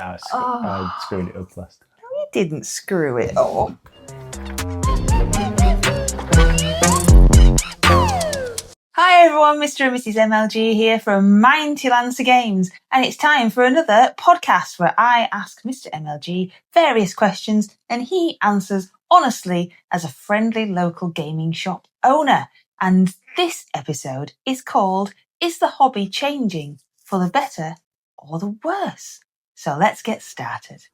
I screwed it up last time. No, you didn't screw it up. Hi everyone, Mr and Mrs MLG here from Mighty Lancer Games, and it's time for another podcast where I ask Mr MLG various questions and he answers honestly as a friendly local gaming shop owner. And this episode is called Is the Hobby Changing for the Better or the Worse? So let's get started.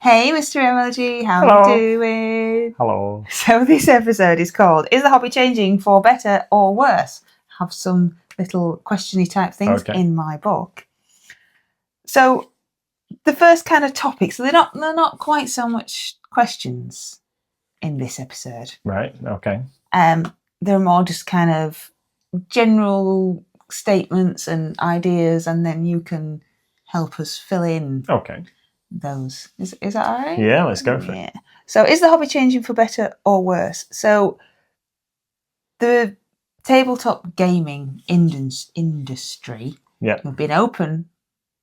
Hey Mr MLG, how are you doing? Hello. So this episode is called Is the Hobby Changing for Better or Worse? Have some little questiony type things in my book. So the first kind of topic, so they're not quite so much questions in this episode. Right, okay. They're more just kind of general statements and ideas, and then you can help us fill in those. Is that all right? Yeah, let's go for it. So is the hobby changing for better or worse? So the tabletop gaming industry have been open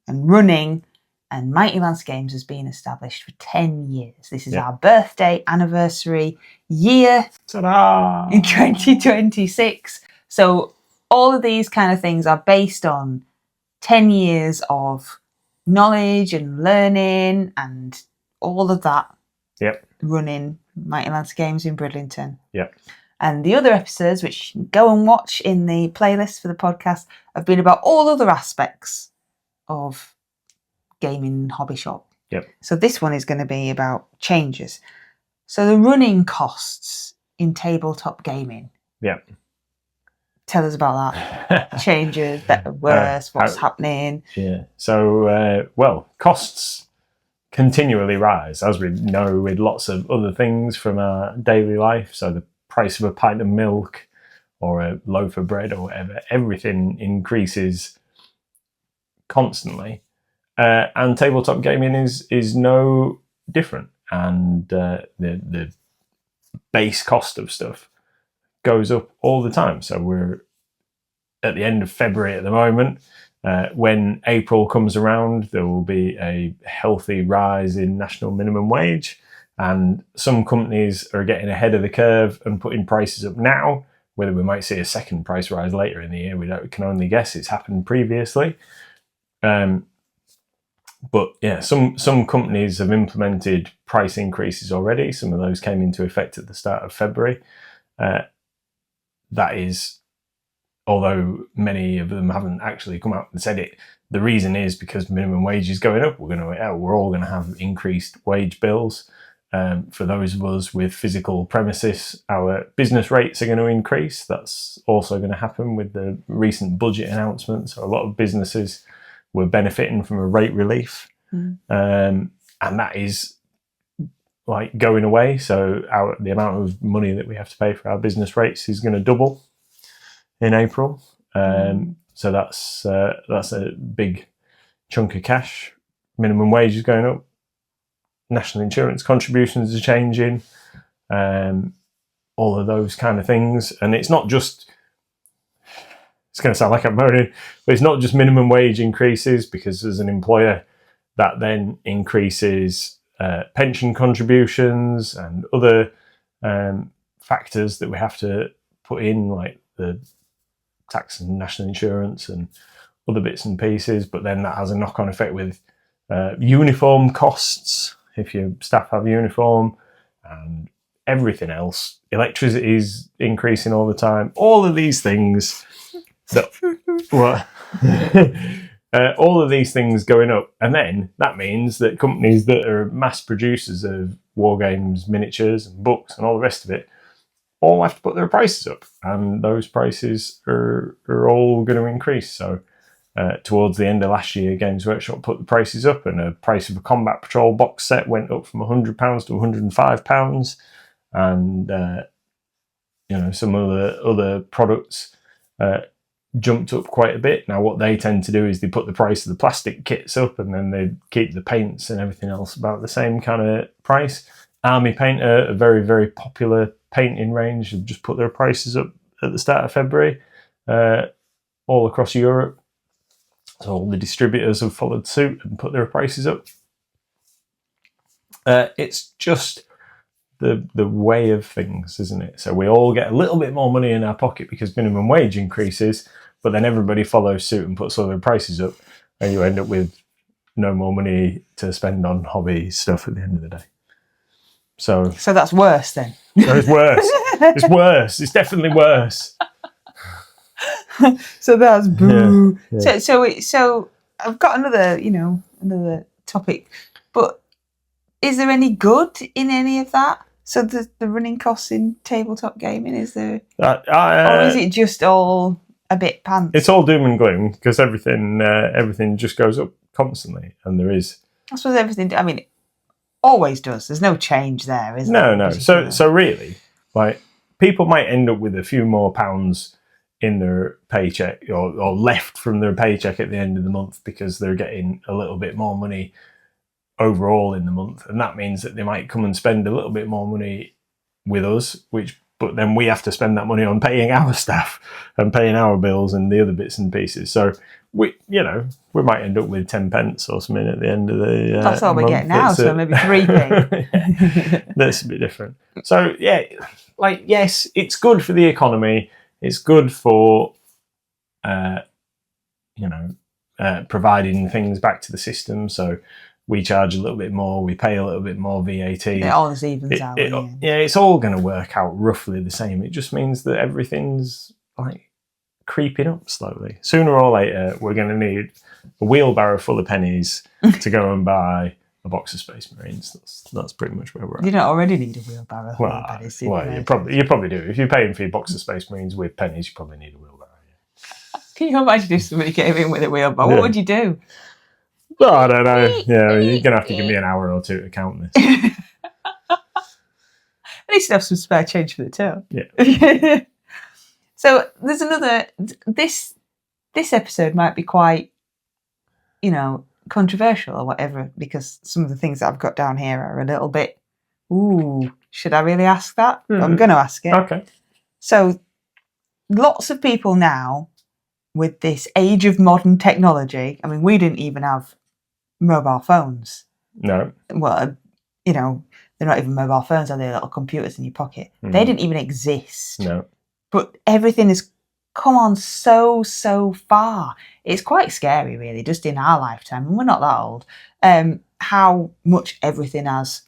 and running, and Mighty Lancer Games has been established for 10 years. This is our birthday anniversary year. Ta-da! In 2026. So all of these kind of things are based on 10 years of knowledge and learning and all of that running Mighty Lancer Games in Bridlington. Yep. And the other episodes, which you can go and watch in the playlist for the podcast, have been about all other aspects of gaming hobby shop. Yep. So this one is going to be about changes. So the running costs in tabletop gaming. Yep. Tell us about that. Changes, better, worse, what's happening. Yeah. So, costs continually rise, as we know with lots of other things from our daily life. So the price of a pint of milk or a loaf of bread or whatever, everything increases constantly. And tabletop gaming is no different. And the base cost of stuff goes up all the time. So we're at the end of February at the moment. When April comes around, there will be a healthy rise in national minimum wage. And some companies are getting ahead of the curve and putting prices up now. Whether we might see a second price rise later in the year, we can only guess. It's happened previously. But yeah, some companies have implemented price increases already. Some of those came into effect at the start of February. That is, although many of them haven't actually come out and said it, the reason is because minimum wage is going up. We're all going to have increased wage bills. For those of us with physical premises, our business rates are going to increase. That's also going to happen with the recent budget announcements. So a lot of businesses were benefiting from a rate relief, and that is like going away. So the amount of money that we have to pay for our business rates is going to double in April. So that's a big chunk of cash. Minimum wage is going up. National insurance contributions are changing, all of those kind of things. And it's not just, it's going to sound like I'm moaning, but it's not just minimum wage increases, because as an employer, that then increases pension contributions and other factors that we have to put in, like the tax and national insurance and other bits and pieces. But then that has a knock-on effect with uniform costs, if your staff have uniform, and everything else. Electricity is increasing all the time. All of these things all of these things going up. And then that means that companies that are mass producers of war games, miniatures and books and all the rest of it all have to put their prices up. And those prices are all going to increase. So towards the end of last year, Games Workshop put the prices up, and the price of a Combat Patrol box set went up from £100 to £105, and some of the other products jumped up quite a bit. Now, what they tend to do is they put the price of the plastic kits up, and then they keep the paints and everything else about the same kind of price. Army Painter, a very, very popular painting range, have just put their prices up at the start of February all across Europe. So all the distributors have followed suit and put their prices up. It's just the way of things, isn't it? So we all get a little bit more money in our pocket because minimum wage increases, but then everybody follows suit and puts all their prices up, and you end up with no more money to spend on hobby stuff at the end of the day. So that's worse then. No, it's worse. It's worse. It's definitely worse. So that's boo. Yeah. So I've got another topic, but is there any good in any of that? So the running costs in tabletop gaming, is there, or is it just all a bit pants? It's all doom and gloom because everything just goes up constantly, and there is. I suppose everything. I mean, it always does. There's no change there, is there? No. So really, like, people might end up with a few more pounds in their paycheck or left from their paycheck at the end of the month because they're getting a little bit more money overall in the month, and that means that they might come and spend a little bit more money with us, but then we have to spend that money on paying our staff and paying our bills and the other bits and pieces. So we might end up with 10 pence or something at the end of the that's all we get now, so maybe 3p. That's a bit different. So yeah, like, yes, it's good for the economy. It's good for providing things back to the system. So we charge a little bit more, we pay a little bit more VAT. It all evens out. Yeah, it's all going to work out roughly the same. It just means that everything's like creeping up slowly. Sooner or later, we're going to need a wheelbarrow full of pennies to go and buy a box of Space Marines. That's pretty much where we're at. You don't already need a wheelbarrow full of pennies. You probably do. If you're paying for your box of Space Marines with pennies, you probably need a wheelbarrow. Yeah. Can you imagine if somebody came in with a wheelbarrow? What would you do? Well, I don't know. Yeah, you're going to have to give me an hour or two to count this. At least have some spare change for the till. Yeah. So there's another. This episode might be quite, controversial or whatever, because some of the things that I've got down here are a little bit. Ooh, should I really ask that? Mm-hmm. I'm going to ask it. Okay. So, lots of people now, with this age of modern technology. I mean, we didn't even have mobile phones. No. Well, they're not even mobile phones, are they? Little computers in your pocket. Mm. They didn't even exist. No. But everything has come on so far. It's quite scary, really, just in our lifetime, and we're not that old, how much everything has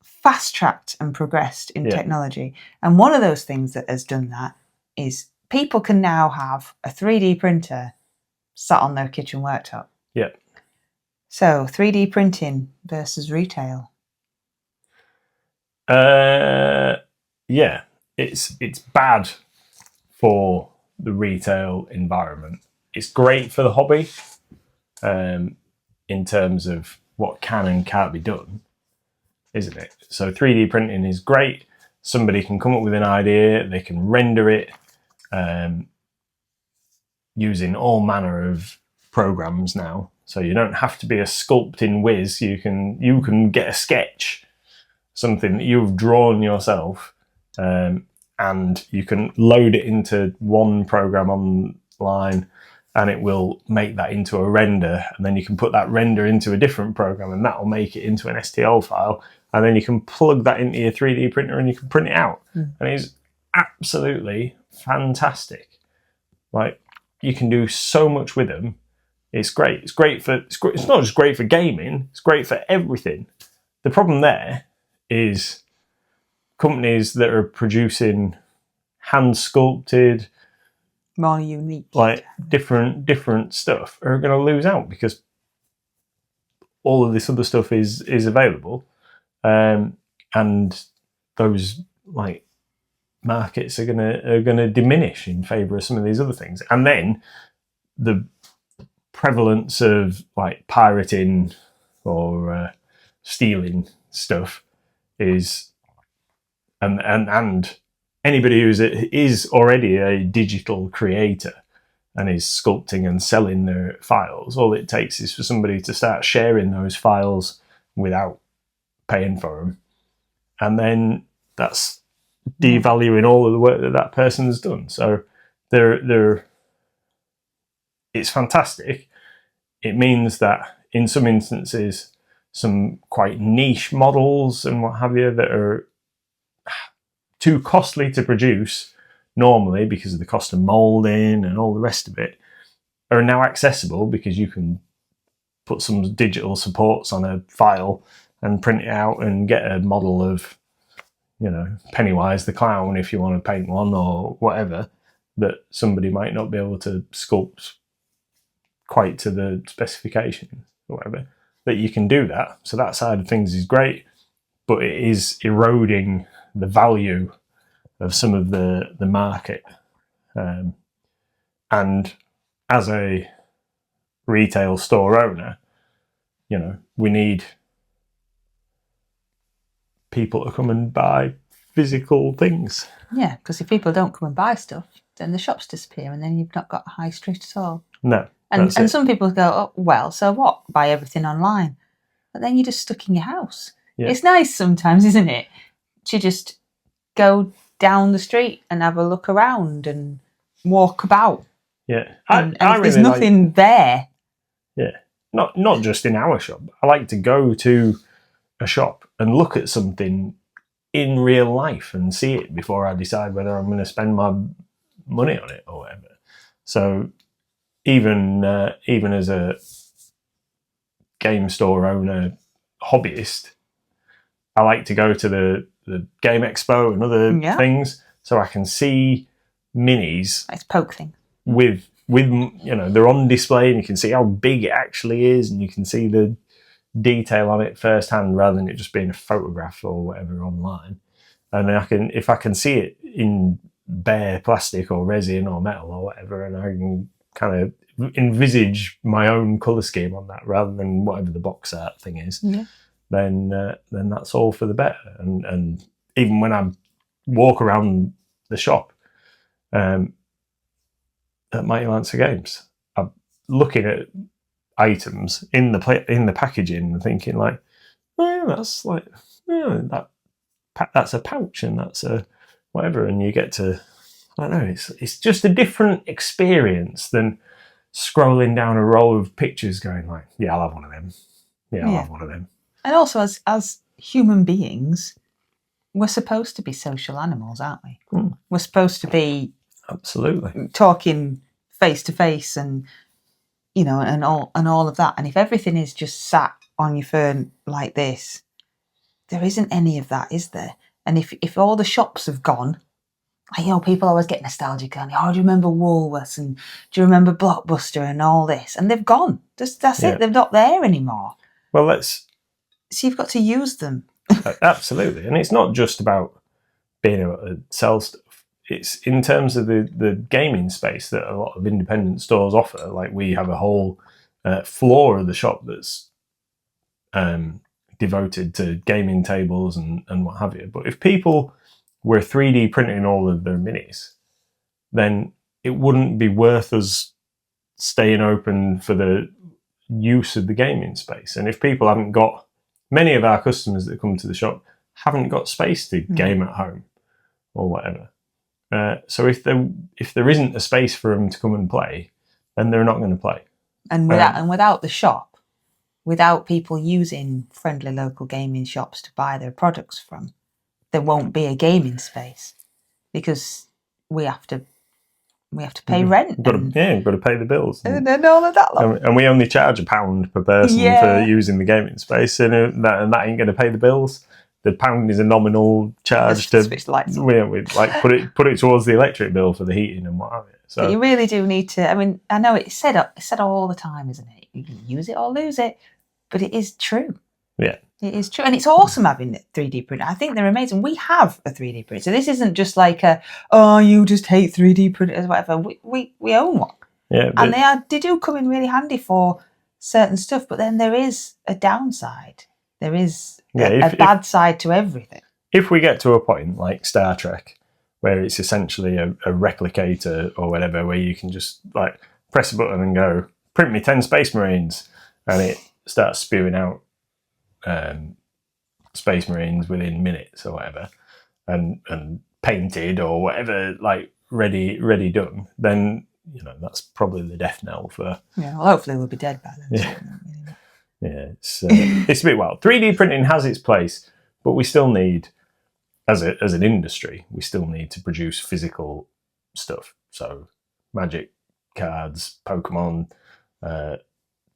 fast-tracked and progressed in technology. And one of those things that has done that is people can now have a 3D printer sat on their kitchen worktop. Yeah. So 3D printing versus retail. Yeah, it's bad for the retail environment. It's great for the hobby, in terms of what can and can't be done, isn't it? So 3D printing is great. Somebody can come up with an idea, they can render it using all manner of programs now. So you don't have to be a sculpting whiz. You can get a sketch, something that you've drawn yourself, and you can load it into one program online, and it will make that into a render, and then you can put that render into a different program, and that will make it into an STL file, and then you can plug that into your 3D printer and you can print it out. And it's absolutely fantastic. Like, you can do so much with them. It's great. It's not just great for gaming, it's great for everything. The problem there is companies that are producing hand sculpted, more unique, like different stuff are going to lose out because all of this other stuff is available, and those like markets are gonna diminish in favour of some of these other things. And then the prevalence of like pirating or stealing stuff is, and anybody who is already a digital creator and is sculpting and selling their files, all it takes is for somebody to start sharing those files without paying for them, and then that's devaluing all of the work that person's done. So it's fantastic. It means that in some instances some quite niche models and what have you that are too costly to produce normally because of the cost of moulding and all the rest of it, are now accessible because you can put some digital supports on a file and print it out and get a model of, Pennywise the clown if you want to paint one or whatever, that somebody might not be able to sculpt quite to the specifications or whatever, that you can do that. So that side of things is great, but it is eroding the value of some of the market. And as a retail store owner, we need people to come and buy physical things. Yeah, because if people don't come and buy stuff, then the shops disappear and then you've not got a high street at all. No. And some people go, oh, well, so what? Buy everything online. But then you're just stuck in your house. Yeah. It's nice sometimes, isn't it, to just go down the street and have a look around and walk about. Yeah. And if really there's nothing there. Yeah. Not just in our shop. I like to go to a shop and look at something in real life and see it before I decide whether I'm going to spend my money on it or whatever. So even as a game store owner hobbyist, I like to go to the Game Expo and other things so I can see minis. It's poke thing. With they're on display and you can see how big it actually is and you can see the detail on it firsthand rather than it just being a photograph or whatever online. And then if I can see it in bare plastic or resin or metal or whatever, and I can kind of envisage my own colour scheme on that rather than whatever the box art thing is, then that's all for the better. And even when I walk around the shop at Mighty Lancer Games, I'm looking at items in the packaging and thinking like, oh yeah, that's like, that's a pouch and that's a whatever, and you get to, I don't know, it's just a different experience than scrolling down a row of pictures going like, yeah, I'll have one of them. Yeah, I'll have one of them. And also as human beings, we're supposed to be social animals, aren't we? We're supposed to be absolutely talking face to face and and all of that. And if everything is just sat on your phone like this, there isn't any of that, is there? And if all the shops have gone, people always get nostalgic and do you remember Woolworths and do you remember Blockbuster and all this? And they've gone. That's it. They're not there anymore. Well, so you've got to use them. Absolutely. And it's not just about being able to sell stuff. It's in terms of the gaming space that a lot of independent stores offer. Like we have a whole floor of the shop that's devoted to gaming tables and what have you. But if people were 3D printing all of their minis, then it wouldn't be worth us staying open for the use of the gaming space. And if people haven't got, many of our customers that come to the shop haven't got space to game at home or whatever. So if there isn't a space for them to come and play, then they're not going to play. And without the shop, without people using friendly local gaming shops to buy their products from, there won't be a gaming space because we have to pay rent. We've got to pay the bills and all of that. And we only charge £1 per person for using the gaming space, and that ain't going to pay the bills. The £1 is a nominal charge to switch the lights on. We like put it towards the electric bill for the heating and what have you. So but you really do need to. I mean, I know it's said all the time, isn't it? You can use it or lose it, but it is true. Yeah, it is true, and it's awesome having a 3D printer. I think they're amazing. We have a 3D printer, so this isn't just like you just hate 3D printers, whatever. We own one. Yeah, and they do come in really handy for certain stuff, but then there is a downside. There is a bad side to everything. If we get to a point like Star Trek, where it's essentially a replicator or whatever, where you can just like press a button and go, print me 10 Space Marines, and it starts spewing out Space Marines within minutes or whatever, and painted or whatever, like ready done, then that's probably the death knell for. Yeah, well, hopefully we'll be dead by then. Yeah. Yeah, it's a bit wild. 3D printing has its place, but we still need, as an industry, we still need to produce physical stuff. So Magic cards, Pokemon,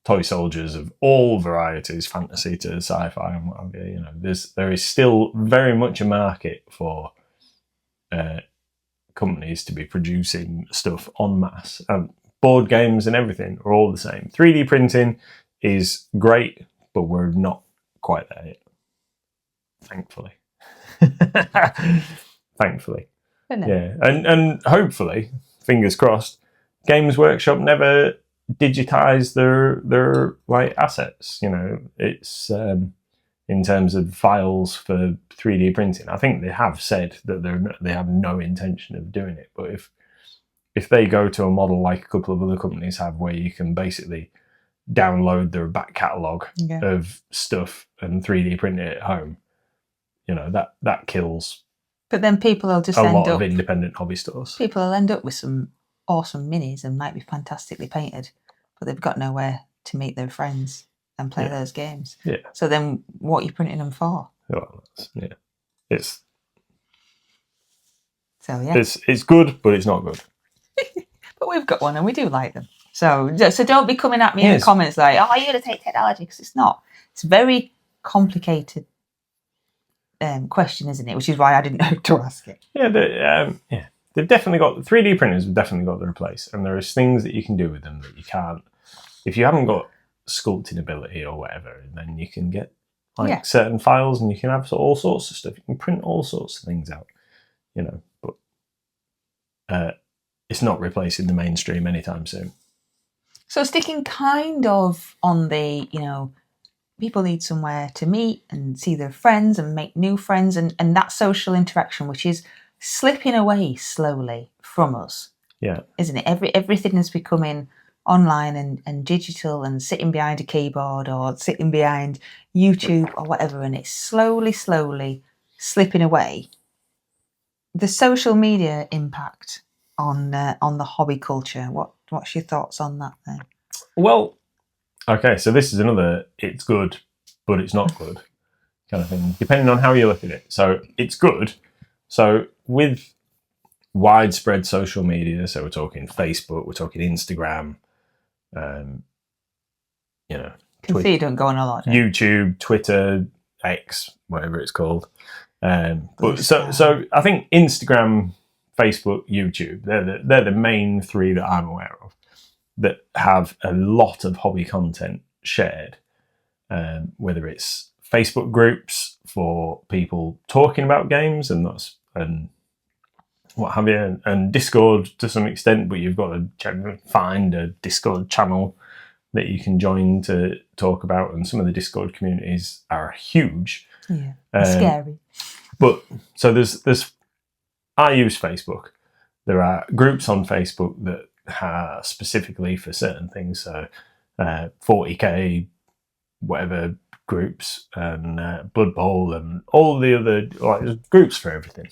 toy soldiers of all varieties, fantasy to sci-fi and what have you. You know, there is still very much a market for companies to be producing stuff en masse. Board games and everything are all the same. 3D printing is great, but we're not quite there yet. Thankfully. Thankfully. No. Yeah. And hopefully, fingers crossed, Games Workshop never digitize their like assets. You know, it's in terms of files for 3D printing. I think they have said that they have no intention of doing it. But if they go to a model like a couple of other companies have, where you can basically download their back catalogue of stuff and 3D print it at home, you know, that kills. But then people will just a end lot up of independent hobby stores. People will end up with some awesome minis and might be fantastically painted, but they've got nowhere to meet their friends and play those games. Yeah. So then, what are you printing them for? Well, it's good, but it's not good. But we've got one and we do like them. So don't be coming at me in the comments like, "Oh, you're going to take technology," because it's not. It's a very complicated question, isn't it? Which is why I didn't know to ask it. They've definitely got 3D printers. Have definitely got their place, and there is things that you can do with them that you can't if you haven't got sculpting ability or whatever. Then you can get certain files, and you can have all sorts of stuff. You can print all sorts of things out, you know. But it's not replacing the mainstream anytime soon. So sticking kind of on the, you know, people need somewhere to meet and see their friends and make new friends, and that social interaction, which is slipping away slowly from us. Yeah. Isn't it? Everything is becoming online and digital and sitting behind a keyboard or sitting behind YouTube or whatever, and it's slowly slipping away. The social media impact on the hobby culture. What's your thoughts on that then? Well, okay, so this is another it's good, but it's not good kind of thing, depending on how you look at it. So it's good. So with widespread social media, so we're talking Facebook, we're talking Instagram, you know, can see you don't go on a lot. YouTube, Twitter, X, whatever it's called. But so I think Instagram, Facebook, YouTube, they're the main three that I'm aware of that have a lot of hobby content shared, whether it's Facebook groups for people talking about games and what have you, and Discord to some extent, but you've got to generally find a Discord channel that you can join to talk about, and some of the Discord communities are huge. Yeah, scary. But so there's I use Facebook. There are groups on Facebook that are specifically for certain things. So 40k, whatever groups, and Blood Bowl, and all the other there's groups for everything.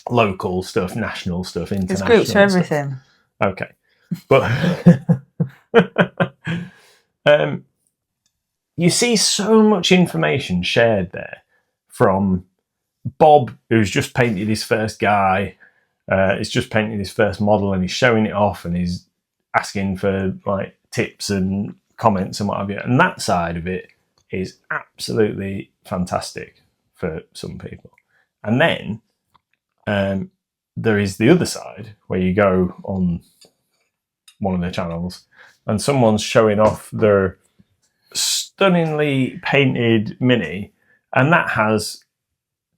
Local stuff, national stuff, international. There's groups for everything. Okay, but you see so much information shared there from Bob, who's just painted his first guy. He's just painted his first model, and he's showing it off, and he's asking for like tips and comments and what have you. And that side of it is absolutely fantastic for some people. And then there is the other side where you go on one of the channels and someone's showing off their stunningly painted mini, and that has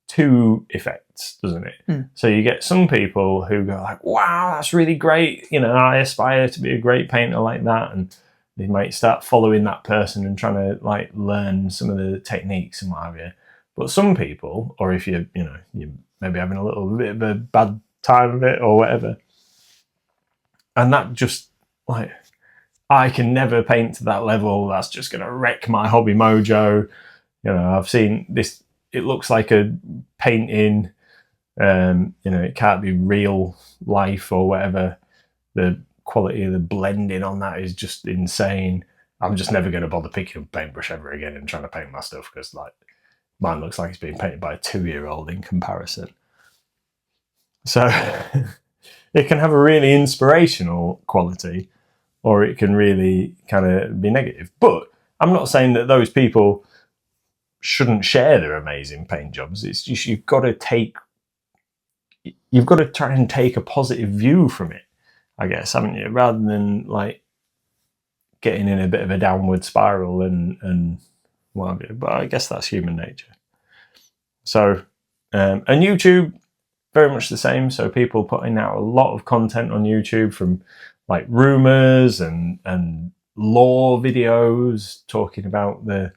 two effects, doesn't it? Mm. So you get some people who go like, wow, that's really great, you know, I aspire to be a great painter like that, and they might start following that person and trying to like learn some of the techniques and what have you. But some people, or if you're maybe having a little bit of a bad time of it or whatever, and that just like, I can never paint to that level, that's just going to wreck my hobby mojo. You know, I've seen this, it looks like a painting, it can't be real life or whatever. The quality of the blending on that is just insane. I'm just never going to bother picking up a paintbrush ever again and trying to paint my stuff, because like mine looks like it's being painted by a 2-year-old in comparison. So it can have a really inspirational quality, or it can really kind of be negative. But I'm not saying that those people shouldn't share their amazing paint jobs. It's just you've got to try and take a positive view from it, I guess, haven't you? Rather than like getting in a bit of a downward spiral and what have you. But I guess that's human nature. So, and YouTube, very much the same. So people putting out a lot of content on YouTube, from like rumors and lore videos talking about the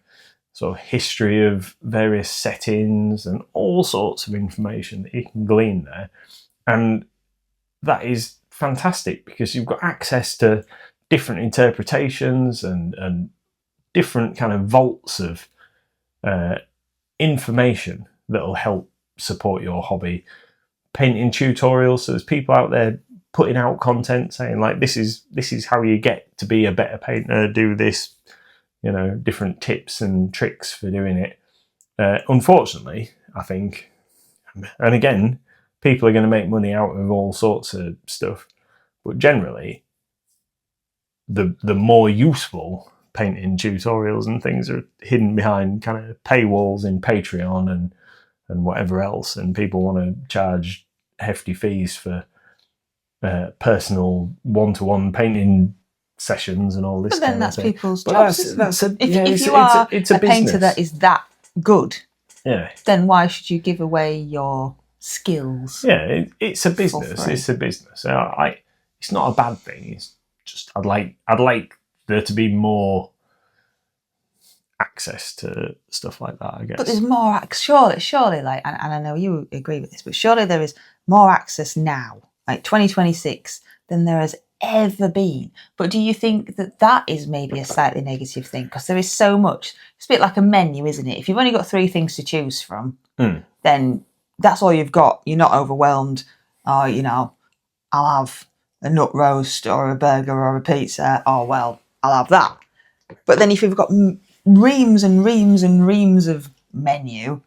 sort of history of various settings and all sorts of information that you can glean there. And that is fantastic, because you've got access to different interpretations and different kind of vaults of information that will help support your hobby. Painting tutorials, so there's people out there putting out content saying like, this is how you get to be a better painter, do this, you know, different tips and tricks for doing it. Unfortunately, I think, and again, people are going to make money out of all sorts of stuff, but generally the more useful painting tutorials and things are hidden behind kind of paywalls in Patreon and whatever else, and people want to charge hefty fees for personal one-to-one painting sessions and all this. But then kind that's of thing. people's But jobs. If you are a painter that is that good, then why should you give away your skills? Yeah, it's a business. It's a business. It's not a bad thing. It's just I'd like there to be more access to stuff like that, I guess. But there's more surely, like, and I know you agree with this, but surely there is more access now, like 2026, than there has ever been. But do you think that is maybe a slightly negative thing? Because there is so much. It's a bit like a menu, isn't it? If you've only got 3 things to choose from, then that's all you've got. You're not overwhelmed. Oh, you know, I'll have a nut roast or a burger or a pizza. Oh, well, I'll have that. But then if you've got reams and reams and reams of menu,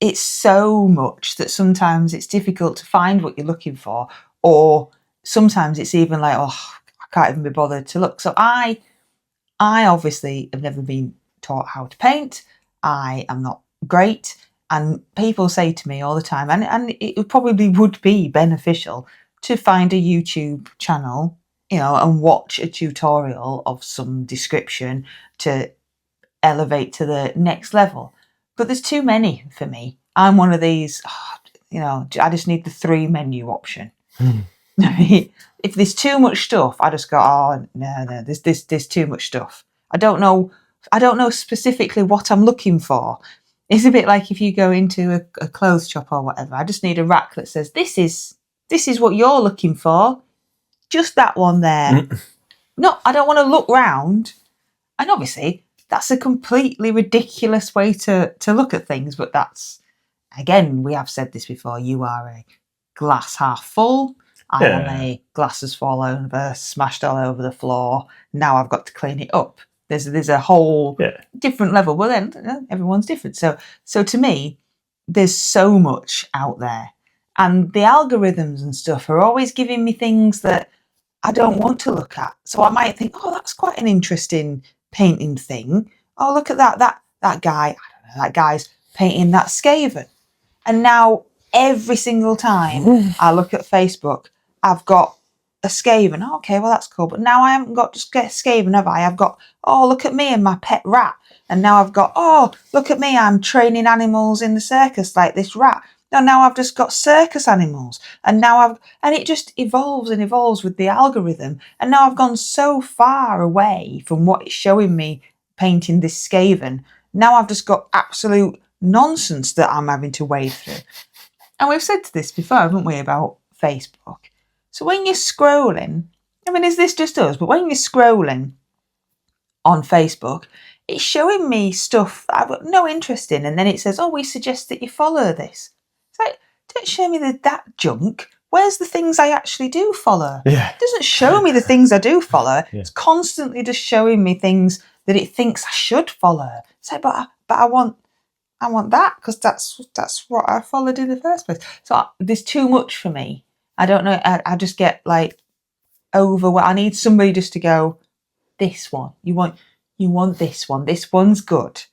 it's so much that sometimes it's difficult to find what you're looking for, or sometimes it's even like, oh, I can't even be bothered to look. So I obviously have never been taught how to paint. I am not great, and people say to me all the time, and it probably would be beneficial to find a YouTube channel, you know, and watch a tutorial of some description to elevate to the next level. But there's too many for me. I'm one of these, you know, I just need the 3 menu option. If there's too much stuff, I just go, oh no, there's too much stuff. I don't know specifically what I'm looking for. It's a bit like if you go into a clothes shop or whatever. I just need a rack that says, this is what you're looking for. Just that one there. No, I don't want to look round. And obviously, that's a completely ridiculous way to look at things. But that's, again, we have said this before. You are a glass half full. I am a glass has fallen over, smashed all over the floor. Now I've got to clean it up. There's a whole different level. Well, then everyone's different. So to me, there's so much out there. And the algorithms and stuff are always giving me things that I don't want to look at. So I might think, oh, that's quite an interesting painting thing. Oh, look at that guy. I don't know, that guy's painting that Skaven. And now every single time I look at Facebook, I've got a Skaven. Oh, okay, well, that's cool. But now I haven't got just get Skaven, have I? I've got, oh, look at me and my pet rat. And now I've got, oh, look at me, I'm training animals in the circus like this rat. And now I've just got circus animals. And now and it just evolves and evolves with the algorithm. And now I've gone so far away from what it's showing me painting this Skaven. Now I've just got absolute nonsense that I'm having to wade through. And we've said this before, haven't we, about Facebook. So when you're scrolling, I mean, is this just us? But when you're scrolling on Facebook, it's showing me stuff that I've got no interest in. And then it says, oh, we suggest that you follow this. It's like, don't show me that junk. where's the things I actually do follow? Yeah. It doesn't show me the things I do follow. Yeah. It's constantly just showing me things that it thinks I should follow. So, but I want that because that's what I followed in the first place. So there's too much for me. I don't know. I just get like overwhelmed. I need somebody just to go, this one. You want this one. This one's good.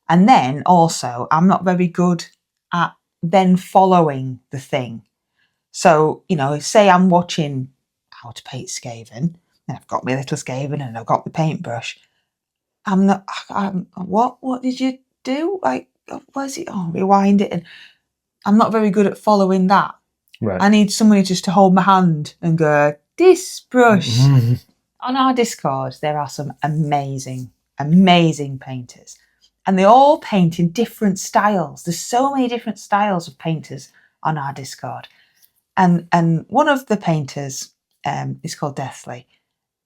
And then also, I'm not very good at then following the thing. So, say I'm watching how to paint Skaven, and I've got my little Skaven and I've got the paintbrush. What did you do? Like, where's it? Oh, rewind it. And I'm not very good at following that. Right. I need somebody just to hold my hand and go, this brush. On our Discord, there are some amazing, amazing painters. And they all paint in different styles. There's so many different styles of painters on our Discord. And one of the painters is called Deathly.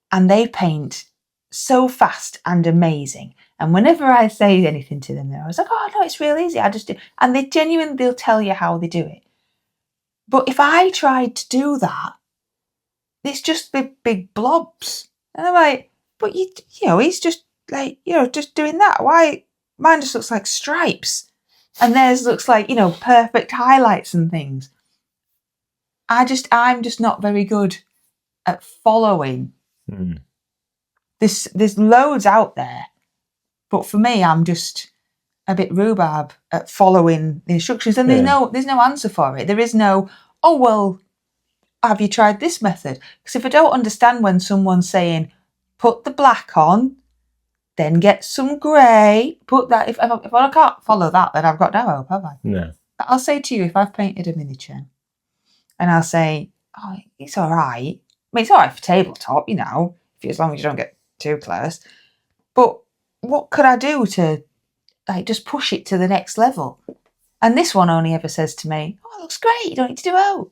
And they paint so fast and amazing. And whenever I say anything to them, they're always like, oh, no, it's real easy. I just do. And they'll tell you how they do it. But if I tried to do that, it's just big blobs. And I'm like, but he's just like, just doing that. Why? Mine just looks like stripes. And theirs looks like, perfect highlights and things. I'm just not very good at following. There's loads out there. But for me, I'm just a bit rhubarb at following the instructions. And there's no answer for it. There is no, oh, well, have you tried this method? Because if I don't understand when someone's saying, put the black on, then get some grey, put that. If I can't follow that, then I've got no hope, have I? No. I'll say to you, if I've painted a miniature, and I'll say, oh, it's all right. I mean, it's all right for tabletop, as long as you don't get too close. But what could I do to just push it to the next level? And this one only ever says to me, oh, it looks great. You don't need to do out.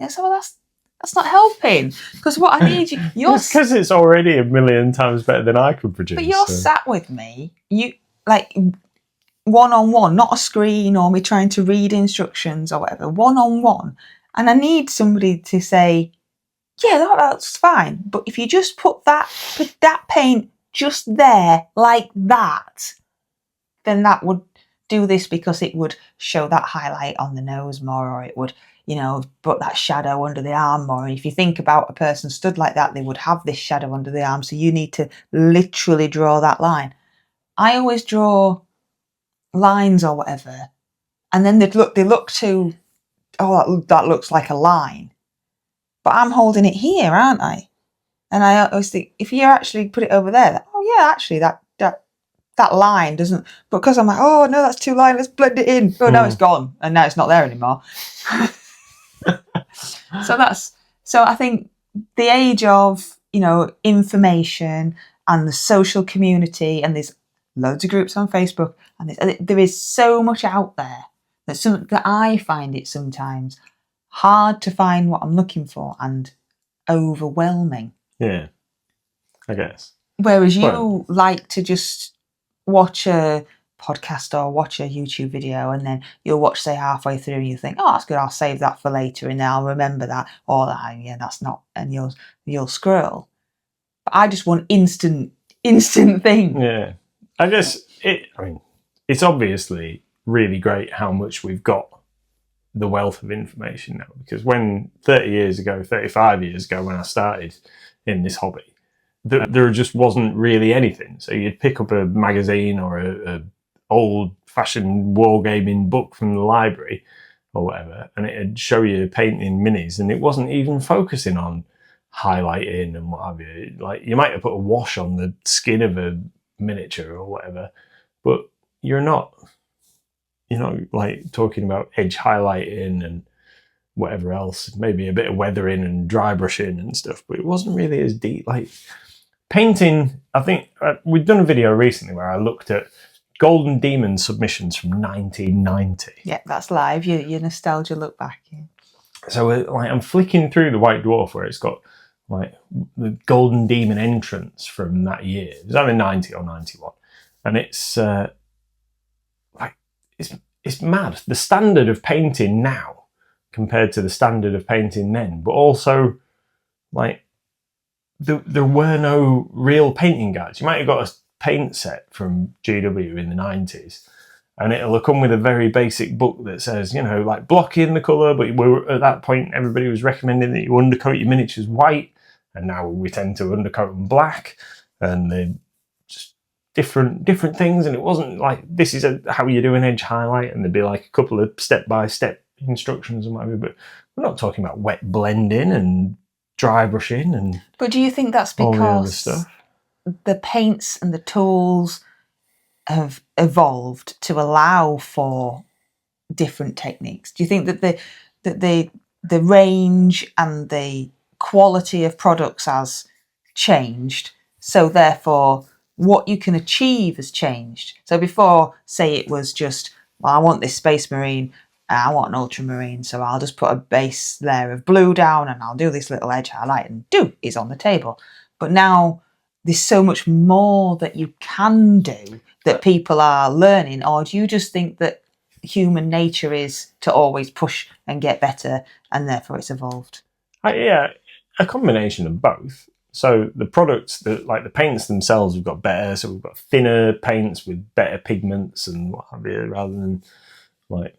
So well, that's not helping, because what I need you're because it's already a million times better than I could produce. But you're sat with me, you like one-on-one, not a screen or me trying to read instructions or whatever, one-on-one. And I need somebody to say, yeah, that's fine. But if you just put that paint just there like that, then that would do this, because it would show that highlight on the nose more, or it would, put that shadow under the arm more. And if you think about a person stood like that, they would have this shadow under the arm. So you need to literally draw that line. I always draw lines or whatever, and then they look to, oh, that looks like a line. But I'm holding it here, aren't I? And I always think, if you actually put it over there, oh yeah, actually that line doesn't, because I'm like, oh no, that's too line, let's blend it in. Oh no, it's gone, and now it's not there anymore. So I think the age of, information and the social community, and there's loads of groups on Facebook, and there is so much out there that I find it sometimes hard to find what I'm looking for, and overwhelming. Yeah, I guess. Whereas you like to just watch a podcast or watch a YouTube video, and then you'll watch, say, halfway through, and you think, oh, that's good, I'll save that for later, and then I'll remember that, or that, yeah, that's not, and you'll scroll. But I just want instant thing. Yeah, I guess it's obviously really great how much we've got, the wealth of information now, because when 35 years ago when I started in this hobby, there just wasn't really anything. So you'd pick up a magazine or a old-fashioned wargaming book from the library or whatever, and it'd show you painting minis, and it wasn't even focusing on highlighting and what have you. Like, you might have put a wash on the skin of a miniature or whatever, but you're not like talking about edge highlighting and whatever else, maybe a bit of weathering and dry brushing and stuff, but it wasn't really as deep. Like painting, I think we've done a video recently where I looked at Golden Demon submissions from 1990. Yeah, that's live. Your nostalgia look back. Yeah. So I'm flicking through the White Dwarf where it's got like the Golden Demon entrance from that year. It was either 90 or 91, and it's it's mad. The standard of painting now compared to the standard of painting then. But also, like, there were no real painting guides. You might have got a paint set from GW in the 90s, and it'll come with a very basic book that says, you know, like, block in the colour, but at that point everybody was recommending that you undercoat your miniatures white, and now we tend to undercoat them black, and they're just different things. And it wasn't like, this is how you do an edge highlight, and there'd be like a couple of step-by-step instructions and whatever, but we're not talking about wet blending and dry brushing and But do you think that's because the paints and the tools have evolved to allow for different techniques? Do you think that the range and the quality of products has changed, so therefore what you can achieve has changed? So before, say it was just, well, I want this Space Marine, I want an Ultramarine, so I'll just put a base layer of blue down and I'll do this little edge highlight and is on the table. But now there's so much more that you can do that people are learning. Or do you just think that human nature is to always push and get better, and therefore it's evolved? Yeah, a combination of both. So the products, like the paints themselves, have got better. So we've got thinner paints with better pigments and what have you, rather than like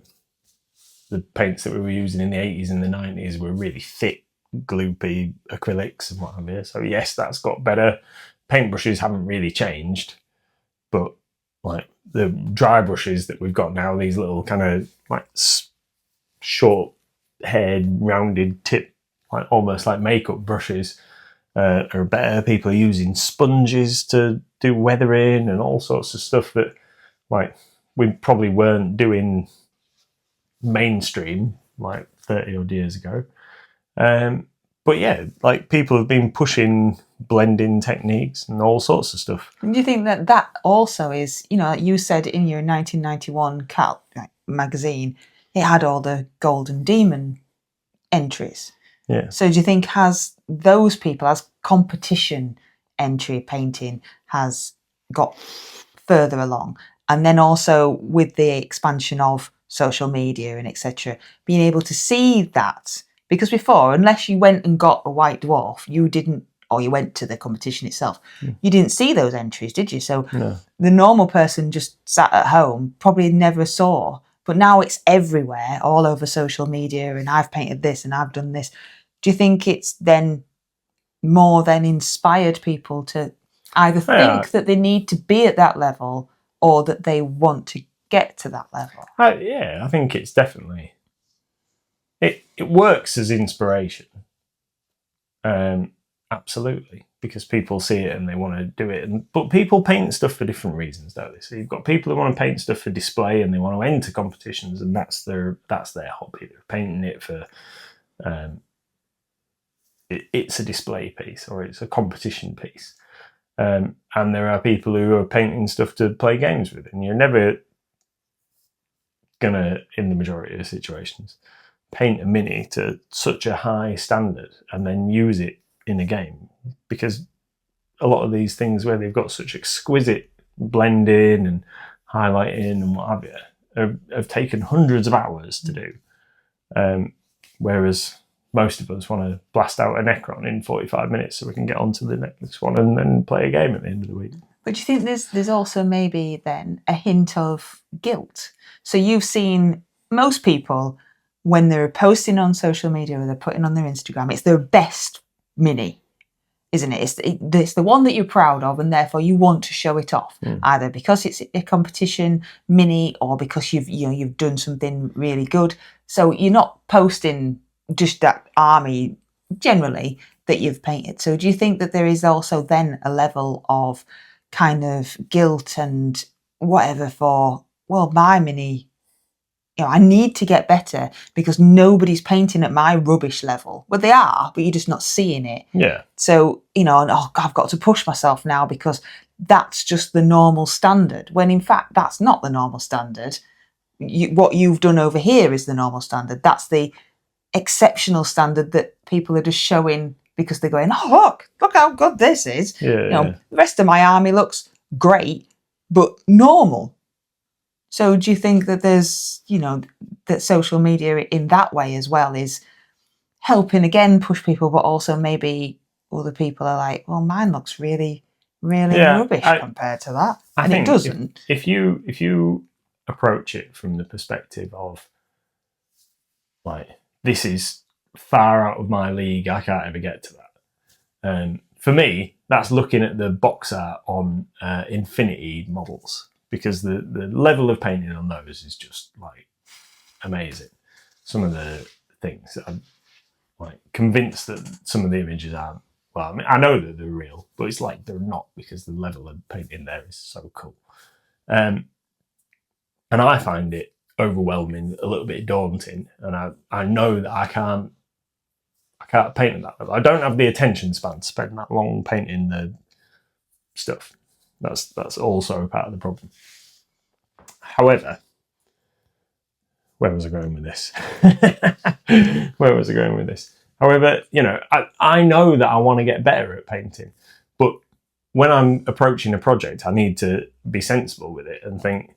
the paints that we were using in the 80s and the 90s were really thick, gloopy acrylics and what have you. So yes, that's got better. Paintbrushes haven't really changed, but like the dry brushes that we've got now, these little kind of like short haired rounded tip, like almost like makeup brushes, are better. People are using sponges to do weathering and all sorts of stuff that like we probably weren't doing mainstream like 30 odd years ago. But yeah, like people have been pushing blending techniques and all sorts of stuff. And do you think that also is, you know, you said in your 1991 magazine, it had all the Golden Demon entries. Yeah. So do you think has those people, as competition entry painting has got further along, and then also with the expansion of social media and etc., being able to see that? Because before, unless you went and got a white dwarf, you didn't, or you went to the competition itself, you didn't see those entries, did you? So the normal person just sat at home probably never saw. But now it's everywhere, all over social media, and I've painted this and I've done this. Do you think it's then more than inspired people to either think that they need to be at that level or that they want to get to that level? Yeah, I think it's definitely... It works as inspiration. Absolutely. Because people see it and they want to do it. But people paint stuff for different reasons, don't they? So you've got people who want to paint stuff for display and they want to enter competitions, and that's their hobby. They're painting it for... it's a display piece or it's a competition piece. And there are people who are painting stuff to play games with, and you're never gonna, in the majority of situations, paint a mini to such a high standard and then use it in a game, because a lot of these things where they've got such exquisite blending and highlighting and what have you have taken hundreds of hours to do, whereas most of us want to blast out a Necron in 45 minutes so we can get on to the next one and then play a game at the end of the week. But do you think there's also maybe then a hint of guilt? So you've seen most people, when they're posting on social media or they're putting on their Instagram, it's their best mini, isn't it? It's the one that you're proud of, and therefore you want to show it off, either because it's a competition mini or because you've done something really good. So you're not posting just that army generally that you've painted. So do you think that there is also then a level of kind of guilt and whatever for, well, my mini, I need to get better because nobody's painting at my rubbish level? Well, they are, but you're just not seeing it. Yeah. So, I've got to push myself now because that's just the normal standard, when in fact that's not the normal standard. What you've done over here is the normal standard. That's the exceptional standard that people are just showing because they're going, oh, look how good this is. The rest of my army looks great, but normal. So do you think that there's, that social media in that way as well is helping again push people, but also maybe other people are like, well, mine looks really, really rubbish compared to that, and it doesn't. If you approach it from the perspective of like, this is far out of my league, I can't ever get to that. For me, that's looking at the box art on Infinity models, because the level of painting on those is just like amazing. Some of the things I'm like convinced that some of the images aren't. Well, I mean, I know that they're real, but it's like they're not, because the level of painting there is so cool. And I find it overwhelming, a little bit daunting, and I know that I can't paint at that level. I don't have the attention span to spend that long painting the stuff. That's also part of the problem. However, where was I going with this? However, I know that I want to get better at painting, but when I'm approaching a project, I need to be sensible with it and think,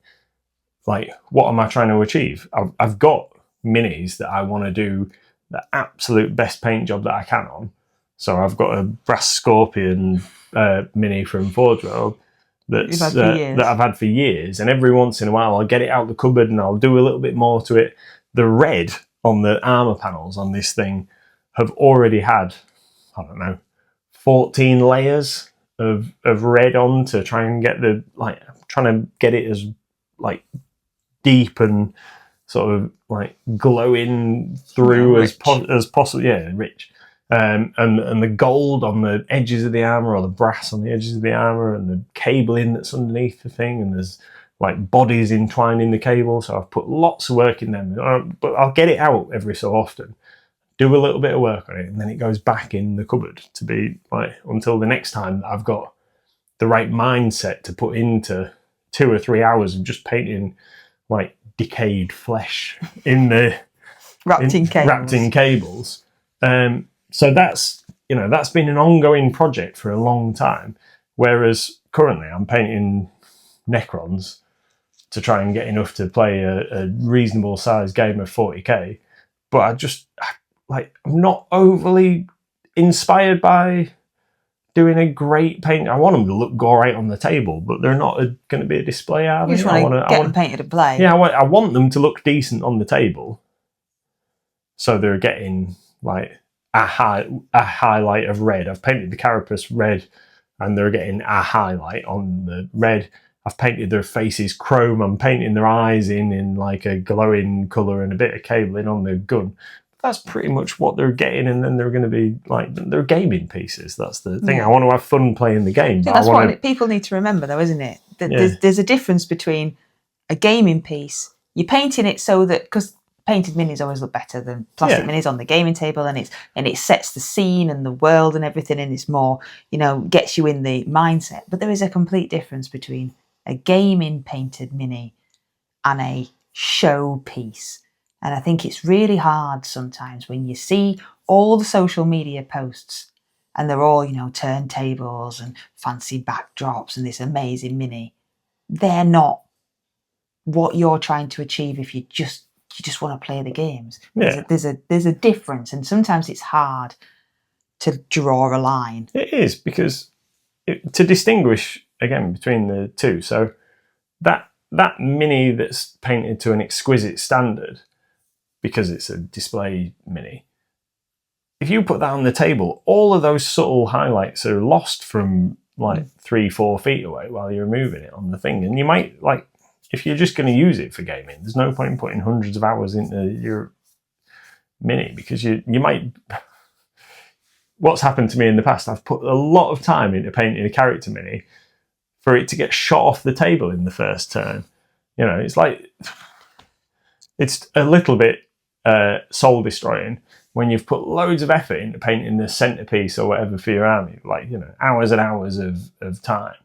like, what am I trying to achieve? I've got minis that I want to do the absolute best paint job that I can on. So I've got a brass scorpion mini from Forge World that I've had for years, and every once in a while I'll get it out of the cupboard and I'll do a little bit more to it. The red on the armor panels on this thing have already had, I don't know, 14 layers of red on to try and get trying to get it as like deep and sort of like glowing through as possible. Yeah, rich. And the gold on the edges of the armor, or the brass on the edges of the armor, and the cabling that's underneath the thing, and there's like bodies entwined in the cable. So I've put lots of work in them, but I'll get it out every so often, do a little bit of work on it, and then it goes back in the cupboard to be like, until the next time that I've got the right mindset to put into 2 or 3 hours of just painting like decayed flesh in the wrapped in cables. So that's been an ongoing project for a long time. Whereas currently I'm painting Necrons to try and get enough to play a reasonable sized game of 40k. But I'm not overly inspired by doing a great paint. I want them to look great on the table, but they're not going to be a display art. You just want to get them painted to play. Yeah, I want them to look decent on the table. So they're getting like a highlight of red. I've painted the carapace red, and they're getting a highlight on the red. I've painted their faces chrome. I'm painting their eyes in like a glowing colour and a bit of cabling on the gun. That's pretty much what they're getting, and then they're going to be like, they're gaming pieces. That's the thing. Yeah. I want to have fun playing the game. That's what people need to remember, though, isn't it? There's a difference between a gaming piece. You're painting it so that, because painted minis always look better than plastic minis on the gaming table, and it sets the scene and the world and everything, and it's more, gets you in the mindset. But there is a complete difference between a gaming painted mini and a show piece. And I think it's really hard sometimes when you see all the social media posts and they're all, turntables and fancy backdrops and this amazing mini. They're not what you're trying to achieve if you just want to play the games. Yeah. There's a difference, and sometimes it's hard to draw a line. It is, because to distinguish again between the two. So that mini that's painted to an exquisite standard, because it's a display mini, if you put that on the table, all of those subtle highlights are lost from like 3-4 feet away while you're moving it on the thing. And you might, like, if you're just going to use it for gaming, there's no point in putting hundreds of hours into your mini, because you might... What's happened to me in the past, I've put a lot of time into painting a character mini for it to get shot off the table in the first turn. It's like... It's a little bit soul destroying when you've put loads of effort into painting the centerpiece or whatever for your army, like, hours and hours of time,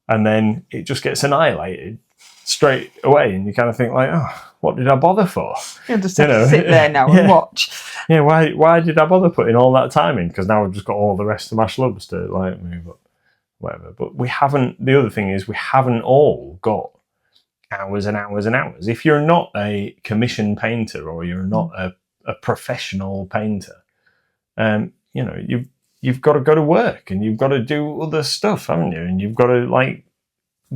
and then it just gets annihilated straight away, and you kind of think like, oh, what did I bother for? You'll just have to sit there now and watch. Yeah, why did I bother putting all that time in? Because now I've just got all the rest of my schlubs to like move up, whatever. But we haven't. The other thing is, we haven't all got hours and hours and hours. If you're not a commissioned painter or you're not a professional painter, you know, you've got to go to work and you've got to do other stuff, haven't you? And you've got to like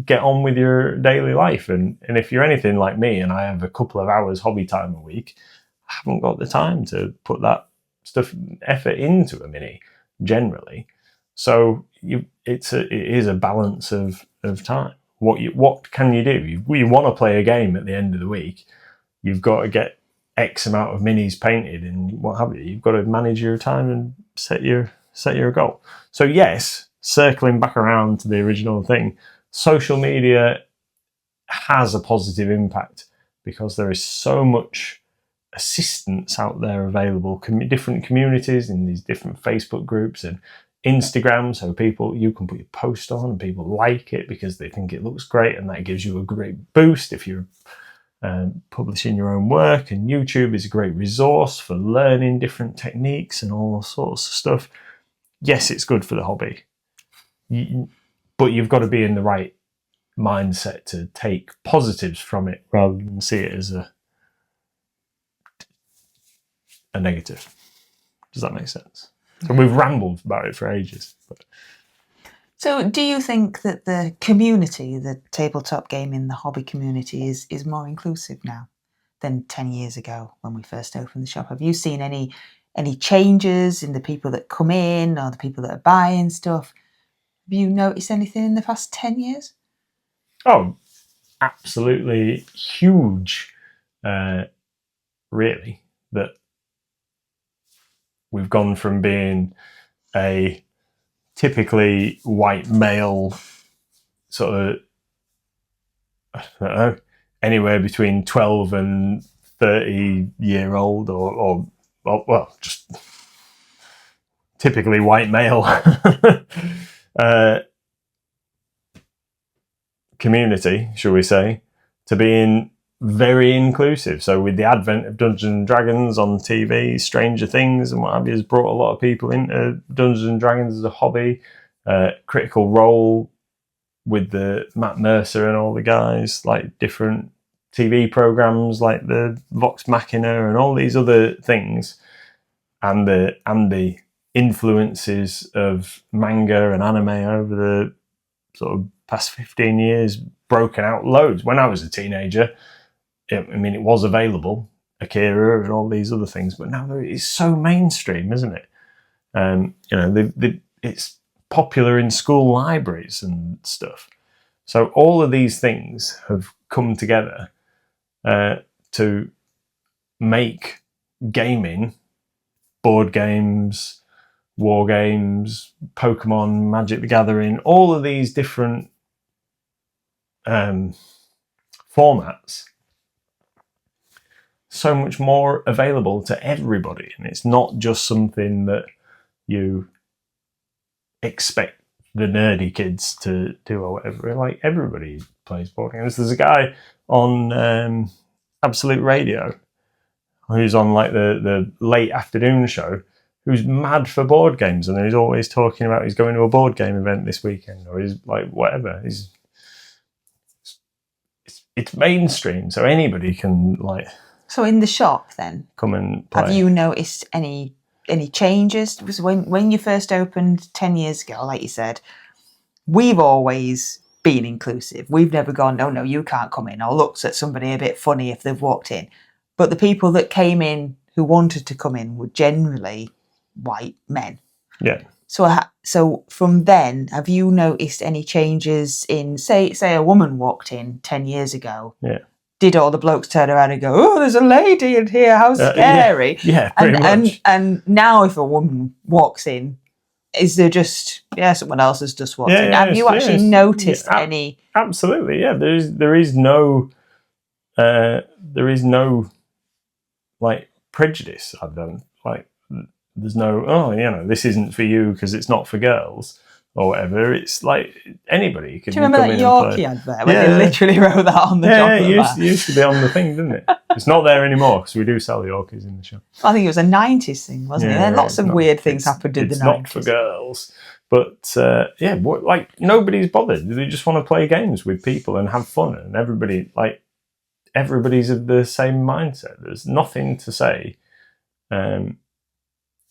get on with your daily life. And if you're anything like me and I have a couple of hours hobby time a week, I haven't got the time to put that effort into a mini generally. So it is a balance of time. What can you do? You want to play a game at the end of the week. You've got to get X amount of minis painted and what have you. You've got to manage your time and set your goal. So yes, circling back around to the original thing, social media has a positive impact because there is so much assistance out there available, different communities in these different Facebook groups and Instagram, so you can put your post on and people like it because they think it looks great, and that gives you a great boost if you're publishing your own work. And YouTube is a great resource for learning different techniques and all sorts of stuff. Yes, it's good for the hobby, but you've got to be in the right mindset to take positives from it rather than see it as a negative. Does that make sense? So we've rambled about it for ages. But. So do you think that the community, the tabletop gaming, the hobby community is more inclusive now than 10 years ago when we first opened the shop? Have you seen any changes in the people that come in or the people that are buying stuff? Have you noticed anything in the past 10 years? Oh, absolutely huge, really, that we've gone from being a typically white male sort of, I don't know, anywhere between 12 and 30-year-old or well, just typically white male community, shall we say, to being very inclusive. So with the advent of Dungeons and Dragons on TV, Stranger Things and what have you has brought a lot of people into Dungeons and Dragons as a hobby. Critical Role with the Matt Mercer and all the guys, like different TV programs like the Vox Machina and all these other things, and the influences of manga and anime over the sort of past 15 years broken out loads. When I was a teenager, it was available, Akira and all these other things, but now it's so mainstream, isn't it? It's popular in school libraries and stuff. So all of these things have come together to make gaming, board games, war games, Pokemon, Magic the Gathering, all of these different formats so much more available to everybody. And it's not just something that you expect the nerdy kids to do or whatever. Like, everybody plays board games. There's a guy on Absolute Radio who's on like the late afternoon show who's mad for board games, and he's always talking about he's going to a board game event this weekend, or he's like whatever. It's mainstream, so anybody can like. So in the shop, then, come and play. Have you noticed any changes? Because when you first opened 10 years ago, like you said, we've always been inclusive. We've never gone, no, you can't come in, or looked at somebody a bit funny if they've walked in. But the people that came in who wanted to come in were generally white men. Yeah. So from then, have you noticed any changes in, say a woman walked in 10 years ago? Yeah. Did all the blokes turn around and go, oh, there's a lady in here, how scary? Yeah, pretty much. And now if a woman walks in, is there just, someone else has just walked in? Have you actually noticed any? Absolutely, yeah. There is no like prejudice. I don't like. There's no, this isn't for you because it's not for girls or whatever. It's like anybody can. Do you remember that Yorkshire advert where they literally wrote that on the shop? Yeah, it used to be on the thing, didn't it? It's not there anymore because we do sell Yorkies in the shop. I think it was a 90s thing, wasn't it? Lots of weird things happened in the 90s. It's not for girls. But like nobody's bothered. They just want to play games with people and have fun, and everybody's of the same mindset. There's nothing to say.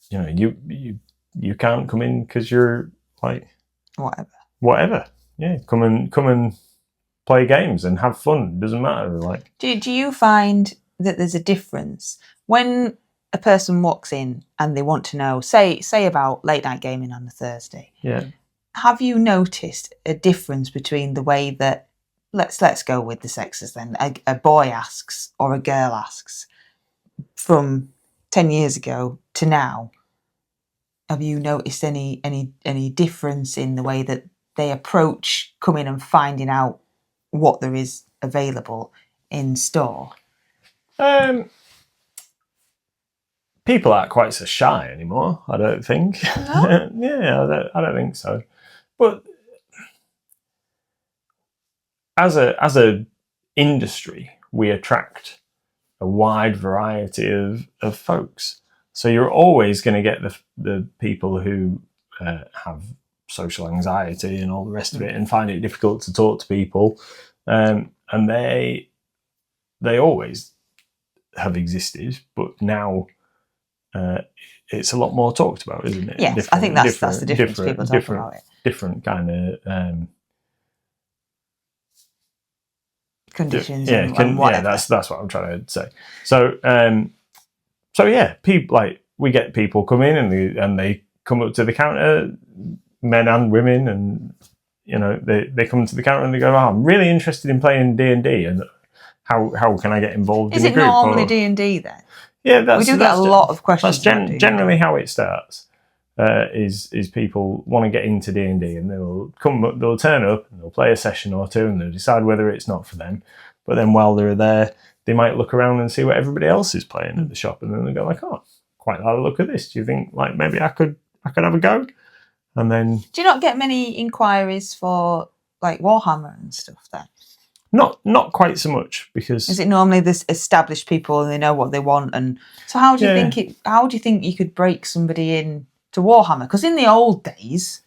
You can't come in because you're like whatever. Yeah, come and play games and have fun. It doesn't matter. Like, do you find that there's a difference when a person walks in and they want to know, say about late night gaming on a Thursday? Yeah. Have you noticed a difference between the way that let's go with the sexes then? A boy asks or a girl asks from 10 years ago to now? Have you noticed any difference in the way that they approach coming and finding out what there is available in store? People aren't quite so shy anymore, I don't think. No? Yeah, I don't think so. But as a industry, we attract a wide variety of folks. So you're always going to get the people who have social anxiety and all the rest of it, and find it difficult to talk to people, and they always have existed, but now it's a lot more talked about, isn't it? Yes, I think that's the difference. People talk about it. Different kind of conditions. And whatever. That's what I'm trying to say. So people, like, we get people come in and they come up to the counter, men and women, and they come to the counter and they go, "Oh, I'm really interested in playing D&D, and how can I get involved in the group?" Is it normally D&D then? Yeah, we do get a lot of questions. That's generally how it starts. Is people want to get into D&D, and they'll turn up and they'll play a session or two, and they'll decide whether it's not for them. But then while they're there, they might look around and see what everybody else is playing at the shop, and then they go like, "Oh, quite like the look of this. Do you think like maybe I could have a go?" And then, do you not get many inquiries for like Warhammer and stuff then? Not quite so much, because is it normally this established people and they know what they want? And so how do you think you could break somebody in to Warhammer? Because in the old days,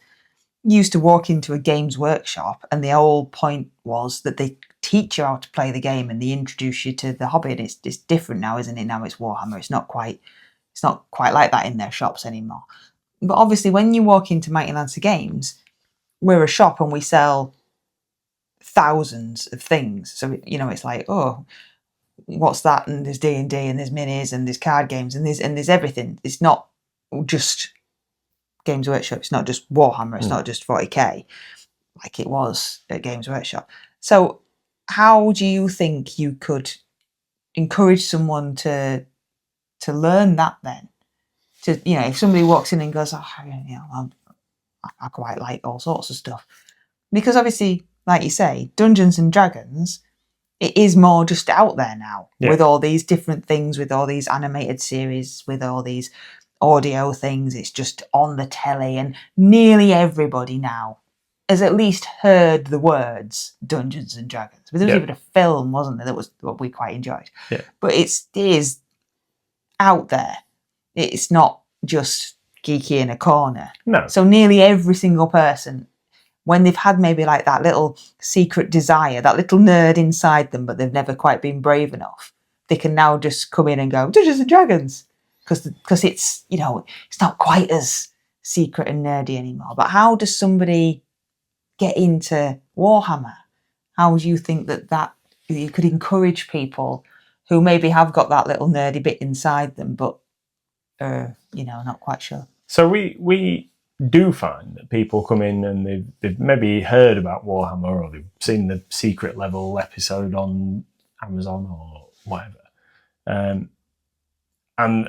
you used to walk into a games workshop and the whole point was that they teach you how to play the game and they introduce you to the hobby. And it's different now, isn't it? Now it's Warhammer. It's not quite like that in their shops anymore. But obviously, when you walk into Mighty Lancer Games, we're a shop and we sell thousands of things. So it's like, oh, what's that? And there's D&D and there's minis and there's card games and there's everything. It's not just Games Workshop. It's not just Warhammer. It's not just 40k like it was at Games Workshop. So how do you think you could encourage someone to learn that then? To if somebody walks in and goes, "Oh, I quite like all sorts of stuff," because obviously, like you say, Dungeons and Dragons, it is more just out there now with all these different things, with all these animated series, with all these audio things. It's just on the telly, and nearly everybody now has at least heard the words Dungeons and Dragons. But there was even a film, wasn't there, that was what we quite enjoyed. Yeah. But it is out there. It's not just geeky in a corner. No. So nearly every single person, when they've had maybe like that little secret desire, that little nerd inside them, but they've never quite been brave enough, they can now just come in and go, Dungeons and Dragons. Because it's, it's not quite as secret and nerdy anymore. But how does somebody get into Warhammer? How do you think that you could encourage people who maybe have got that little nerdy bit inside them, but not quite sure? So we do find that people come in and they've maybe heard about Warhammer, or they've seen the secret level episode on Amazon or whatever,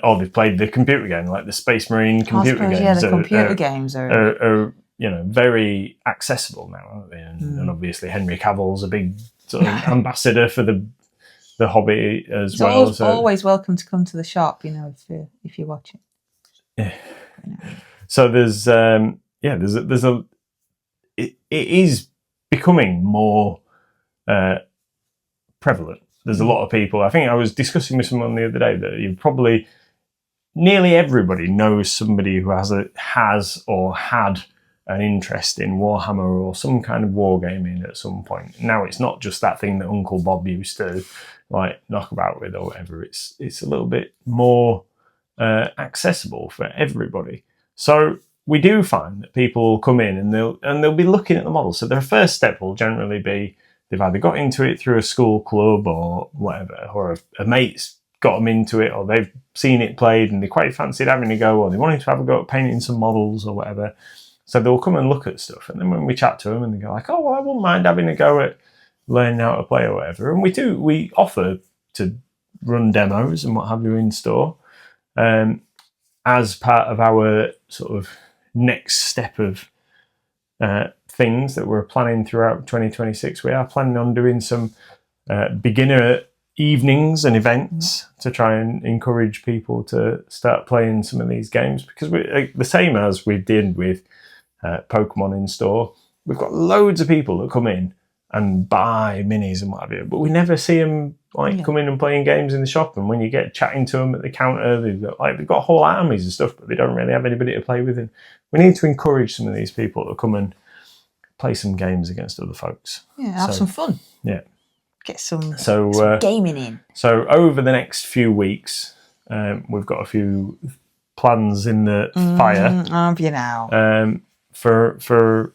or they've played the computer game, like the Space Marine computer games. Yeah, the computer games are very accessible now, aren't they? And obviously Henry Cavill's a big sort of ambassador for the hobby as well. So always welcome to come to the shop, if you're watching. Yeah. So there's it is becoming more prevalent. There's a lot of people. I think I was discussing with someone the other day that nearly everybody knows somebody who has or had an interest in Warhammer or some kind of wargaming at some point. Now it's not just that thing that Uncle Bob used to like knock about with or whatever. It's a little bit more accessible for everybody. So we do find that people come in and they'll be looking at the model. So their first step will generally be they've either got into it through a school club or whatever, or a mate's got them into it, or they've seen it played and they quite fancied having a go, or they wanted to have a go at painting some models or whatever. So they'll come and look at stuff, and then when we chat to them and they go like, oh, well, I wouldn't mind having a go at learning how to play or whatever. And we offer to run demos and what have you in store as part of our sort of next step of things that we're planning throughout 2026. We are planning on doing some beginner evenings and events to try and encourage people to start playing some of these games, because we the same as we did with Pokemon in store. We've got loads of people that come in and buy minis and what have you, but we never see them come in and playing games in the shop. And when you get chatting to them at the counter, they've got whole armies of stuff, but they don't really have anybody to play with. And we need to encourage some of these people to come and play some games against other folks. Yeah, have some fun. Yeah. Get some gaming in. So over the next few weeks, we've got a few plans in the fire. Have you now? For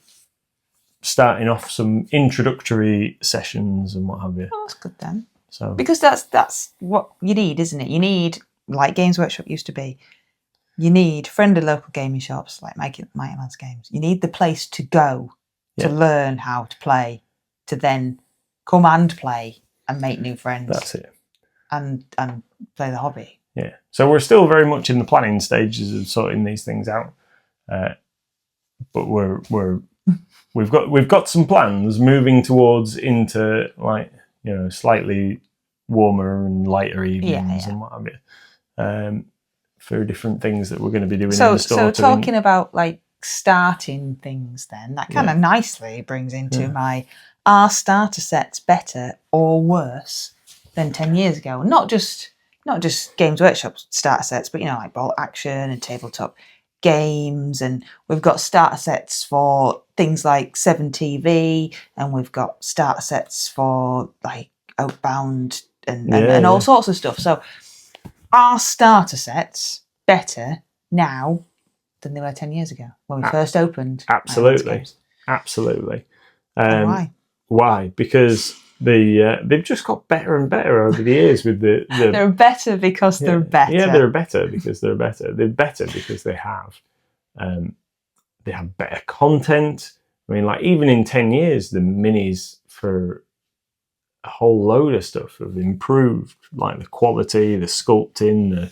starting off some introductory sessions and what have you. Oh, that's good then. So because that's what you need, isn't it? You need, like Games Workshop used to be, you need friendly local gaming shops like Mighty Lads Games. You need the place to go to learn how to play, to then come and play and make new friends. That's it. And play the hobby. Yeah. So we're still very much in the planning stages of sorting these things out. But we've got some plans moving towards into slightly warmer and lighter evenings and what have you, for different things that we're going to be doing in the store. So talking about like starting things, then that kind of nicely brings into are starter sets better or worse than 10 years ago? Not just Games Workshop starter sets, but like Bolt Action and Tabletop games, and we've got starter sets for things like 7TV, and we've got starter sets for like Outbound and all sorts of stuff. So are starter sets better now than they were 10 years ago when we first opened? Absolutely. Why? Because they've just got better and better over the years with the they're better because they're better. Yeah, they're better because they're better. They're better because they have better content. I mean, like even in 10 years, the minis for a whole load of stuff have improved, like the quality, the sculpting, the